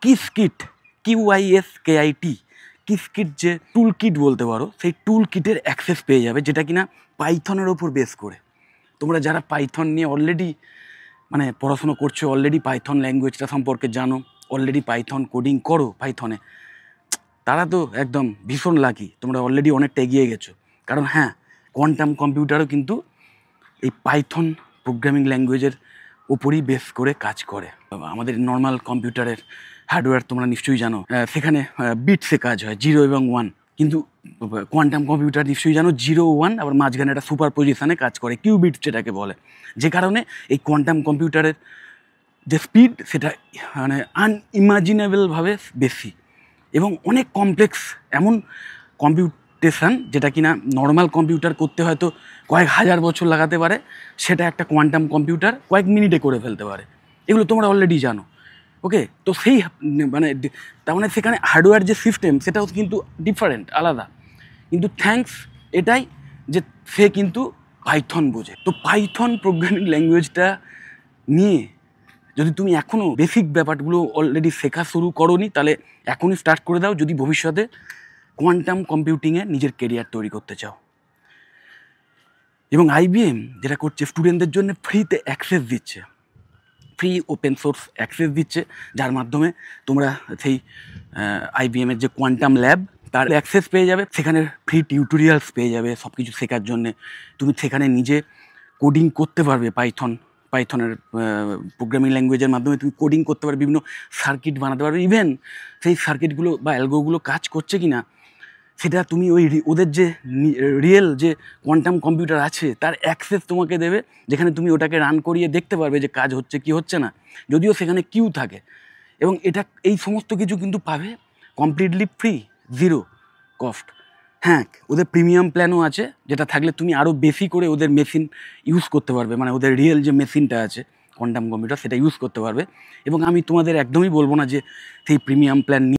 কিসকিট, QISKIT, কিসকিট যে টুল kit বলতে পারো, সেই টুল কিটের অ্যাক্সেস পেয়ে যাবে, যেটা কিনা পাইথনের ওপর বেস করে। তোমরা যারা পাইথন নিয়ে অলরেডি মানে পড়াশুনো করছো, অলরেডি পাইথন ল্যাঙ্গুয়েজটা সম্পর্কে জানো, অলরেডি পাইথন কোডিং করো পাইথনে, তারা তো একদম ভীষণ লাকি, তোমরা অলরেডি অনেকটা এগিয়ে গেছো। কারণ হ্যাঁ, কোয়ান্টাম কম্পিউটারও কিন্তু এই পাইথন প্রোগ্রামিং ল্যাঙ্গুয়েজের ওপরই বেস করে কাজ করে। আমাদের নর্মাল কম্পিউটারের হার্ডওয়্যার তোমরা নিশ্চয়ই জানো, সেখানে বিটসে কাজ হয় 0 এবং 1, কিন্তু কোয়ান্টাম কম্পিউটার নিশ্চয়ই জানো 0, 1, আবার মাঝখানে একটা সুপার পজিশনে কাজ করে, কিউবিট যেটাকে বলে। যে কারণে এই কোয়ান্টাম কম্পিউটারের যে স্পিড সেটা মানে আনইমাজিনেবলভাবে বেশি এবং অনেক কমপ্লেক্স, এমন কম্পিউটেশন যেটা কিনা নর্মাল কম্পিউটার করতে হয়তো কয়েক হাজার বছর লাগাতে পারে, সেটা একটা কোয়ান্টাম কম্পিউটার কয়েক মিনিটে করে ফেলতে পারে। এগুলো তোমরা অলরেডি জানো। ওকে, তো সেই মানে তার মানে সেখানে হার্ডওয়্যার যে সিস্টেম সেটাও কিন্তু ডিফারেন্ট, আলাদা। কিন্তু থ্যাঙ্কস এটাই যে সে কিন্তু পাইথন বোঝে। তো পাইথন প্রোগ্রামিং ল্যাঙ্গুয়েজটা নিয়ে যদি তুমি এখনও বেসিক ব্যাপারগুলো অলরেডি শেখা শুরু করোনি, তাহলে এখনই স্টার্ট করে দাও, যদি ভবিষ্যতে কোয়ান্টাম কম্পিউটিংয়ে নিজের কেরিয়ার তৈরি করতে চাও। এবং IBM যেটা করছে, স্টুডেন্টদের জন্য ফ্রিতে অ্যাক্সেস দিচ্ছে, ফ্রি ওপেন সোর্স অ্যাক্সেস দিচ্ছে, যার মাধ্যমে তোমরা সেই IBM-এর যে কোয়ান্টাম ল্যাব তার অ্যাক্সেস পেয়ে যাবে, সেখানে ফ্রি টিউটোরিয়ালস পেয়ে যাবে সব কিছু শেখার জন্যে। তুমি সেখানে নিজে কোডিং করতে পারবে, পাইথনের প্রোগ্রামিং ল্যাঙ্গুয়েজের মাধ্যমে তুমি কোডিং করতে পারবে, বিভিন্ন সার্কিট বানাতে পারবে। ইভেন সেই সার্কিটগুলো বা অ্যালগোগুলো কাজ করছে কি না সেটা তুমি ওদের যে রিয়েল যে কোয়ান্টাম কম্পিউটার আছে তার অ্যাক্সেস তোমাকে দেবে, যেখানে তুমি ওটাকে রান করিয়ে দেখতে পারবে যে কাজ হচ্ছে কি হচ্ছে না, যদিও সেখানে কিউ থাকে। এবং এই সমস্ত কিছু কিন্তু পাবে কমপ্লিটলি ফ্রি, 0 কস্ট। হ্যাঁ, ওদের প্রিমিয়াম প্ল্যানও আছে, যেটা থাকলে তুমি আরও বেশি করে ওদের মেশিন ইউজ করতে পারবে, মানে ওদের রিয়েল যে মেশিনটা আছে কোয়ান্টাম কম্পিউটার সেটা ইউজ করতে পারবে। এবং আমি তোমাদের একদমই বলবো না যে সেই প্রিমিয়াম প্ল্যান